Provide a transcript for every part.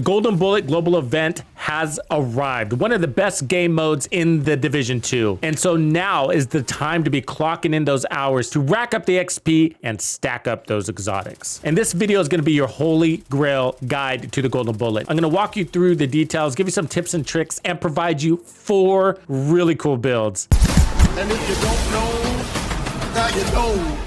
Golden Bullet Global Event has arrived. One of the best game modes in the Division 2. And so now is the time to be clocking in those hours to rack up the XP and stack up those exotics. And this video is going to be your holy grail guide to the Golden Bullet. I'm going to walk you through the details, give you some tips and tricks, and provide you 4 really cool builds. And if you don't know, now you know.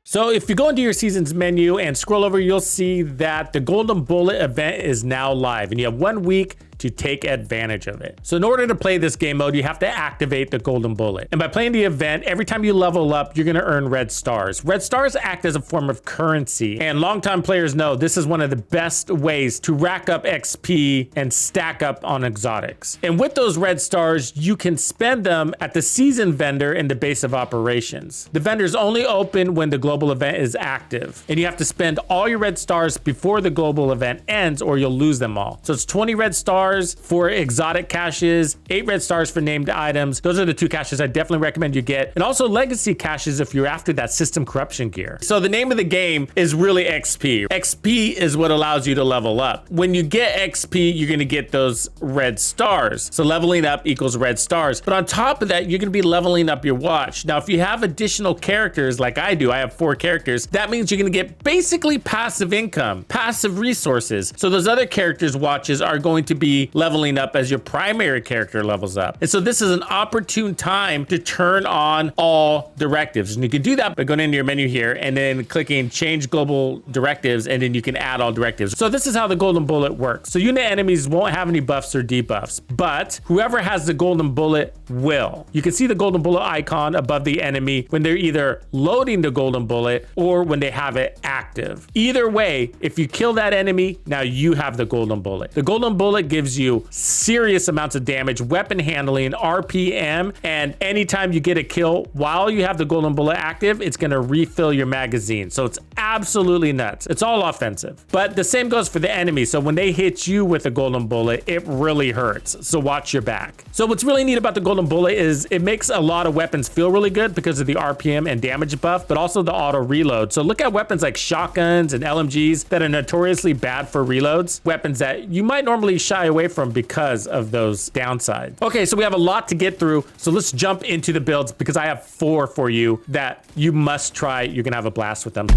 So if you go into your seasons menu and scroll over, you'll see that the Golden Bullet event is now live, and you have 1 week to take advantage of it. So in order to play this game mode, you have to activate the Golden Bullet. And by playing the event, every time you level up, you're gonna earn red stars. Red stars act as a form of currency. And longtime players know this is one of the best ways to rack up XP and stack up on exotics. And with those red stars, you can spend them at the season vendor in the base of operations. The vendor's only open when the global event is active. And you have to spend all your red stars before the global event ends or you'll lose them all. So it's 20 red stars for exotic caches, 8 red stars for named items. Those are the 2 caches I definitely recommend you get. And also legacy caches if you're after that system corruption gear. So the name of the game is really XP. XP is what allows you to level up. When you get XP, you're gonna get those red stars. So leveling up equals red stars. But on top of that, you're gonna be leveling up your watch. Now, if you have additional characters like I do, I have 4 characters, that means you're gonna get basically passive income, passive resources. So those other characters' watches are going to be leveling up as your primary character levels up. And so this is an opportune time to turn on all directives. And you can do that by going into your menu here and then clicking change global directives, and then you can add all directives. So this is how the Golden Bullet works. So unit enemies won't have any buffs or debuffs, but whoever has the Golden Bullet will. You can see the Golden Bullet icon above the enemy when they're either loading the Golden Bullet or when they have it active. Either way, if you kill that enemy, now you have the Golden Bullet. The Golden Bullet gives you serious amounts of damage, weapon handling, RPM, and anytime you get a kill while you have the Golden Bullet active, it's gonna refill your magazine. So it's absolutely nuts. It's all offensive. But the same goes for the enemy. So when they hit you with a Golden Bullet, it really hurts. So watch your back. So what's really neat about the Golden Bullet is it makes a lot of weapons feel really good because of the RPM and damage buff, but also the auto reload. So look at weapons like shotguns and LMGs that are notoriously bad for reloads, weapons that you might normally shy away from because of those downsides. Okay, so we have a lot to get through. So let's jump into the builds because I have 4 for you that you must try. You're gonna have a blast with them.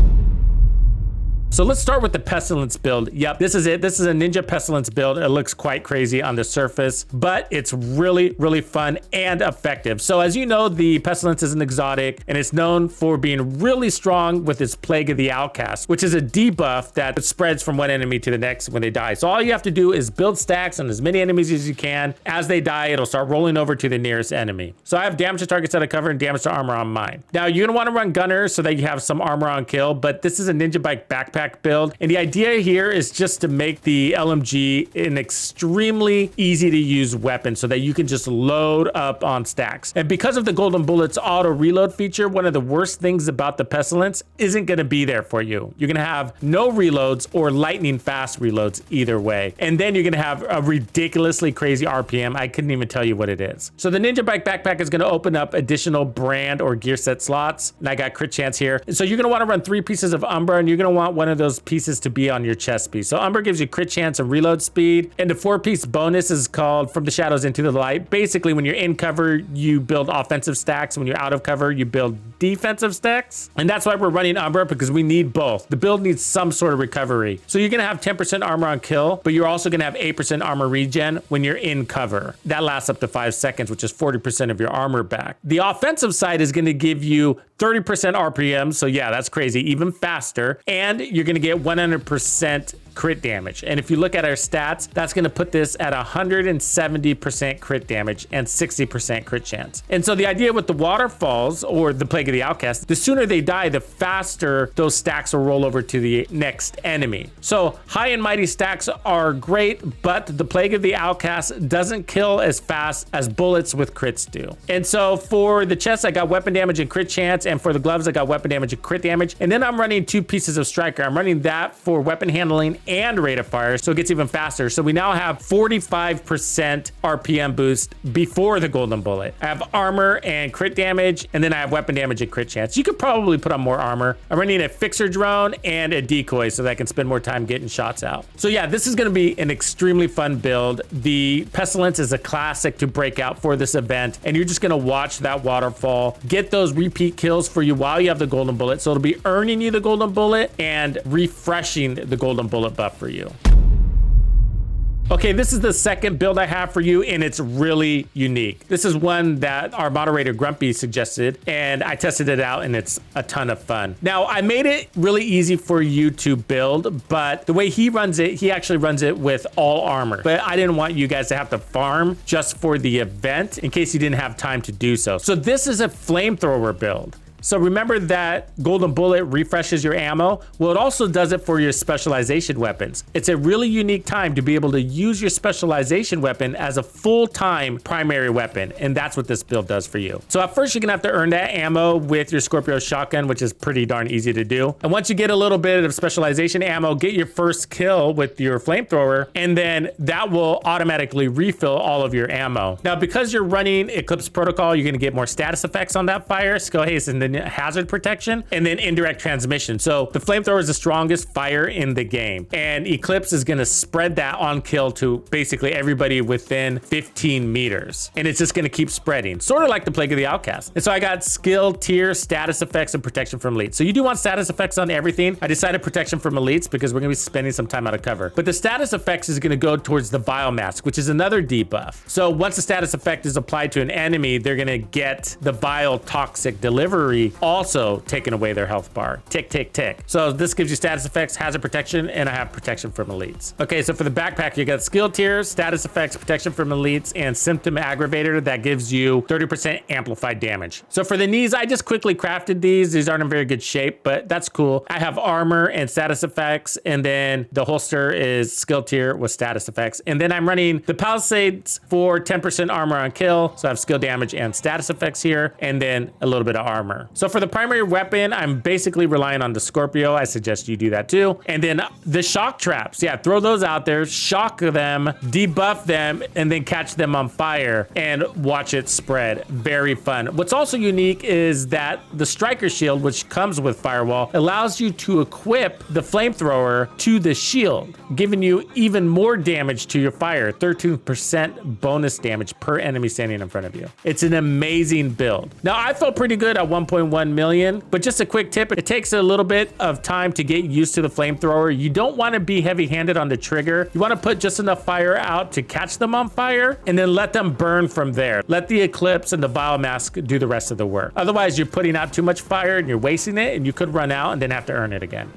So let's start with the Pestilence build. Yep, this is it. This is a Ninja Pestilence build. It looks quite crazy on the surface, but it's really, really fun and effective. So as you know, the Pestilence is an exotic and it's known for being really strong with its Plague of the Outcast, which is a debuff that spreads from one enemy to the next when they die. So all you have to do is build stacks on as many enemies as you can. As they die, it'll start rolling over to the nearest enemy. So I have damage to targets out of cover and damage to armor on mine. Now you're gonna wanna run Gunner so that you have some armor on kill, but this is a Ninja Bike backpack build. And the idea here is just to make the LMG an extremely easy to use weapon so that you can just load up on stacks. And because of the Golden Bullet's auto reload feature, one of the worst things about the Pestilence isn't gonna be there for you. You're gonna have no reloads or lightning fast reloads either way. And then you're gonna have a ridiculously crazy RPM. I couldn't even tell you what it is. So the Ninja Bike backpack is gonna open up additional brand or gear set slots. And I got crit chance here. So you're gonna wanna run 3 pieces of Umbra and you're gonna want one of those pieces to be on your chest piece. So Umbra gives you crit chance and reload speed. And the 4-piece bonus is called From the Shadows into the Light. Basically, when you're in cover, you build offensive stacks. When you're out of cover, you build defensive stacks. And that's why we're running Umbra, because we need both. The build needs some sort of recovery. So you're gonna have 10% armor on kill, but you're also gonna have 8% armor regen when you're in cover. That lasts up to 5 seconds, which is 40% of your armor back. The offensive side is gonna give you 30% RPM. So yeah, that's crazy, even faster. And you're gonna get 100% crit damage. And if you look at our stats, that's going to put this at 170% crit damage and 60% crit chance. And so the idea with the waterfalls or the Plague of the Outcast, the sooner they die, the faster those stacks will roll over to the next enemy. So high and mighty stacks are great, but the Plague of the Outcast doesn't kill as fast as bullets with crits do. And so for the chest, I got weapon damage and crit chance, and for the gloves, I got weapon damage and crit damage. And then I'm running 2 pieces of striker. I'm running that for weapon handling and rate of fire, so it gets even faster. So we now have 45% RPM boost before the golden bullet. I have armor and crit damage, and then I have weapon damage and crit chance. You could probably put on more armor. I'm running a fixer drone and a decoy so that I can spend more time getting shots out. So yeah, this is going to be an extremely fun build. The Pestilence is a classic to break out for this event, and you're just going to watch that waterfall, get those repeat kills for you while you have the golden bullet. So it'll be earning you the golden bullet and refreshing the golden bullet buff for you. Okay, this is the second build I have for you, and it's really unique. This is one that our moderator Grumpy suggested, and I tested it out, and it's a ton of fun. Now, I made it really easy for you to build, but the way he runs it, he actually runs it with all armor. But I didn't want you guys to have to farm just for the event in case you didn't have time to do so. So this is a flamethrower build. So remember that golden bullet refreshes your ammo? Well, it also does it for your specialization weapons. It's a really unique time to be able to use your specialization weapon as a full-time primary weapon, and that's what this build does for you. So at first, you're gonna have to earn that ammo with your Scorpio shotgun, which is pretty darn easy to do. And once you get a little bit of specialization ammo, get your first kill with your flamethrower, and then that will automatically refill all of your ammo. Now, because you're running Eclipse Protocol, you're gonna get more status effects on that fire, skill haste, and then hazard protection, and then indirect transmission. So the flamethrower is the strongest fire in the game, and Eclipse is going to spread that on kill to basically everybody within 15 meters, and it's just going to keep spreading, sort of like the Plague of the Outcast. And so I got skill, tier, status effects, and protection from elites. So you do want status effects on everything. I decided protection from elites because we're going to be spending some time out of cover, but the status effects is going to go towards the biomask, which is another debuff. So once the status effect is applied to an enemy, they're going to get the biotoxic delivery also taking away their health bar. Tick, tick, tick. So this gives you status effects, hazard protection, and I have protection from elites. Okay, so for the backpack, you got skill tiers, status effects, protection from elites, and symptom aggravator that gives you 30% amplified damage. So for the knees, I just quickly crafted these. These aren't in very good shape, but that's cool. I have armor and status effects, and then the holster is skill tier with status effects. And then I'm running the Palisades for 10% armor on kill. So I have skill damage and status effects here, and then a little bit of armor. So for the primary weapon, I'm basically relying on the Scorpio. I suggest you do that too. And then the shock traps. Yeah, throw those out there, shock them, debuff them, and then catch them on fire and watch it spread. Very fun. What's also unique is that the striker shield, which comes with firewall, allows you to equip the flamethrower to the shield, giving you even more damage to your fire, 13% bonus damage per enemy standing in front of you. It's an amazing build. Now, I felt pretty good at 1.1 million, but just a quick tip, it takes a little bit of time to get used to the flamethrower. You don't want to be heavy-handed on the trigger. You want to put just enough fire out to catch them on fire and then let them burn from there. Let the Eclipse and the biomask do the rest of the work. Otherwise, you're putting out too much fire and you're wasting it, and you could run out and then have to earn it again.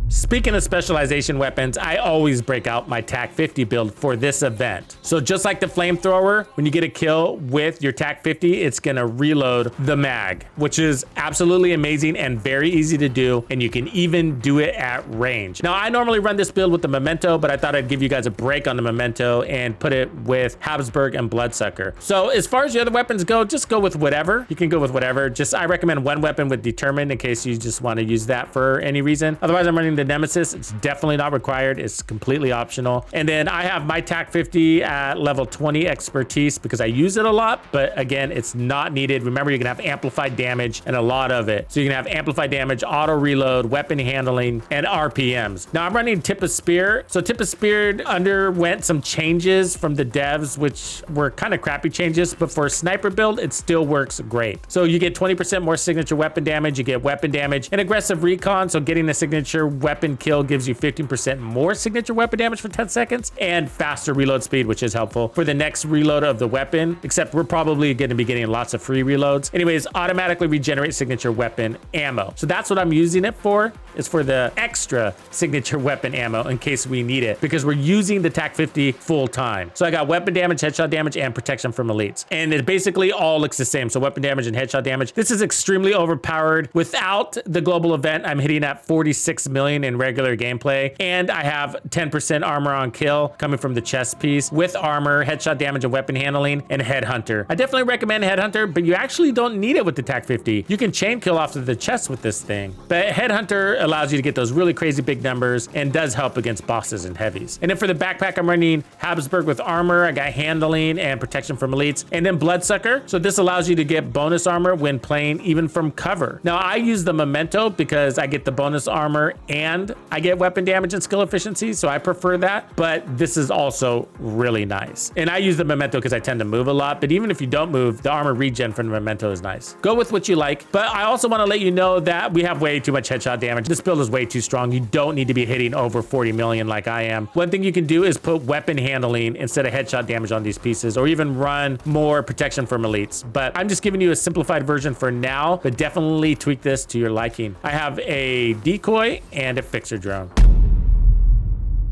Speaking of specialization weapons, I always break out my TAC 50 build for this event. So just like the flamethrower, when you get a kill with your TAC 50, it's gonna reload the mag, which is absolutely amazing and very easy to do, and you can even do it at range. Now, I normally run this build with the Memento, but I thought I'd give you guys a break on the Memento and put it with Habsburg and Bloodsucker. So as far as the other weapons go, just go with whatever. You can go with whatever. Just, I recommend one weapon with Determined in case you just wanna use that for any reason. Otherwise, I'm running the Nemesis. It's definitely not required. It's completely optional. And then I have my TAC 50 at level 20 expertise because I use it a lot, but again, it's not needed. Remember, you can have amplified damage and a lot of it. So you can have amplified damage, auto reload, weapon handling, and RPMs. Now I'm running Tip of Spear. So Tip of Spear underwent some changes from the devs, which were kind of crappy changes, but for a sniper build, it still works great. So you get 20% more signature weapon damage, you get weapon damage and aggressive recon. So getting a signature weapon kill gives you 15% more signature weapon damage for 10 seconds and faster reload speed, which is helpful for the next reload of the weapon, except we're probably going to be getting lots of free reloads. Anyways, automatically regenerate signature weapon ammo. So that's what I'm using it for. It's for the extra signature weapon ammo in case we need it, because we're using the TAC 50 full time. So I got weapon damage, headshot damage, and protection from elites. And it basically all looks the same. So weapon damage and headshot damage. This is extremely overpowered. Without the global event, I'm hitting at 46 million in regular gameplay. And I have 10% armor on kill coming from the chest piece with armor, headshot damage, and weapon handling, and Headhunter. I definitely recommend Headhunter, but you actually don't need it with the TAC 50. You can chain kill off of the chest with this thing. But Headhunter allows you to get those really crazy big numbers and does help against bosses and heavies. And then for the backpack, I'm running Habsburg with armor. I got handling and protection from elites, and then Bloodsucker. So this allows you to get bonus armor when playing even from cover. Now I use the Memento because I get the bonus armor and I get weapon damage and skill efficiency, so I prefer that, but this is also really nice. And I use the Memento because I tend to move a lot, but even if you don't move, the armor regen from the Memento is nice. Go with what you like, but I also want to let you know that we have way too much headshot damage. This build is way too strong. You don't need to be hitting over 40 million like I am. One thing you can do is put weapon handling instead of headshot damage on these pieces, or even run more protection from elites. But I'm just giving you a simplified version for now, but definitely tweak this to your liking. I have a decoy and a fixer drone.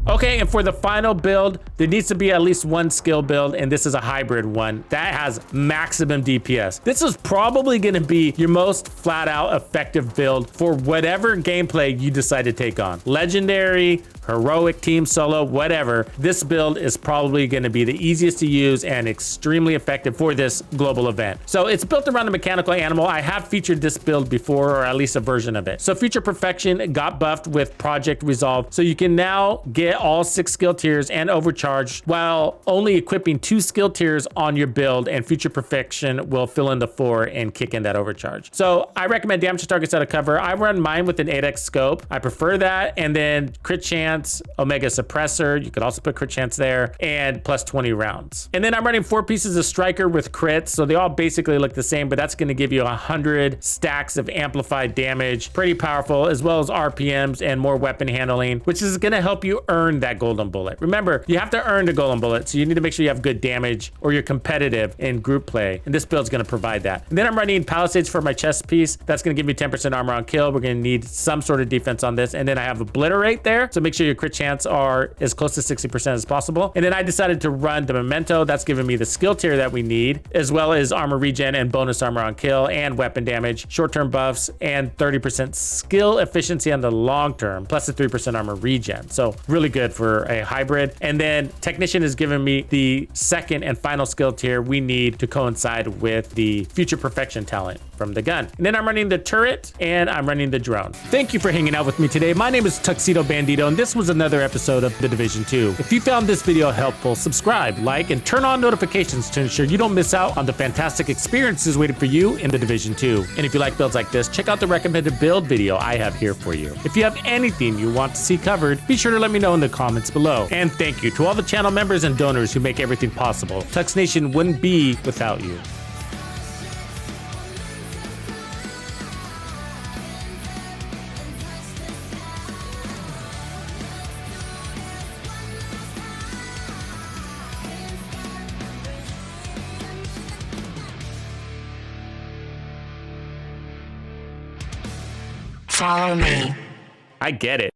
Okay, and for the final build, there needs to be at least one skill build, and this is a hybrid one that has maximum DPS. This is probably gonna be your most flat out effective build for whatever gameplay you decide to take on. Legendary, heroic, team solo, whatever. This build is probably gonna be the easiest to use and extremely effective for this global event. So it's built around a mechanical animal. I have featured this build before, or at least a version of it. So Future Perfection got buffed with Project Resolve, so you can now get all 6 skill tiers and overcharge while only equipping 2 skill tiers on your build, and Future Perfection will fill in the 4 and kick in that overcharge. So I recommend damage to targets out of cover. I run mine with an 8x scope. I prefer that, and then crit chance, Omega Suppressor, you could also put crit chance there, and plus 20 rounds. And then I'm running 4 pieces of Striker with crits, so they all basically look the same, but that's gonna give you 100 stacks of amplified damage, pretty powerful, as well as RPMs and more weapon handling, which is gonna help you earn that golden bullet. Remember, you have to earn the golden bullet, so you need to make sure you have good damage or you're competitive in group play, and this build's gonna provide that. And then I'm running Palisades for my chest piece. That's gonna give me 10% armor on kill. We're gonna need some sort of defense on this. And then I have Obliterate there, so make sure your crit chance are as close to 60% as possible. And then I decided to run the Memento. That's giving me the skill tier that we need, as well as armor regen and bonus armor on kill and weapon damage, short-term buffs, and 30% skill efficiency on the long term, plus the 3% armor regen. So really good for a hybrid. And then Technician is giving me the second and final skill tier we need to coincide with the Future Perfection talent from the gun. And then I'm running the turret and I'm running the drone. Thank you for hanging out with me today. My name is TuxedoBandido, and this was another episode of The Division 2. If you found this video helpful, subscribe, like, and turn on notifications to ensure you don't miss out on the fantastic experiences waiting for you in The Division 2. And if you like builds like this, check out the recommended build video I have here for you. If you have anything you want to see covered, be sure to let me know in the comments below. And thank you to all the channel members and donors who make everything possible. Tux Nation wouldn't be without you. Follow me. I get it.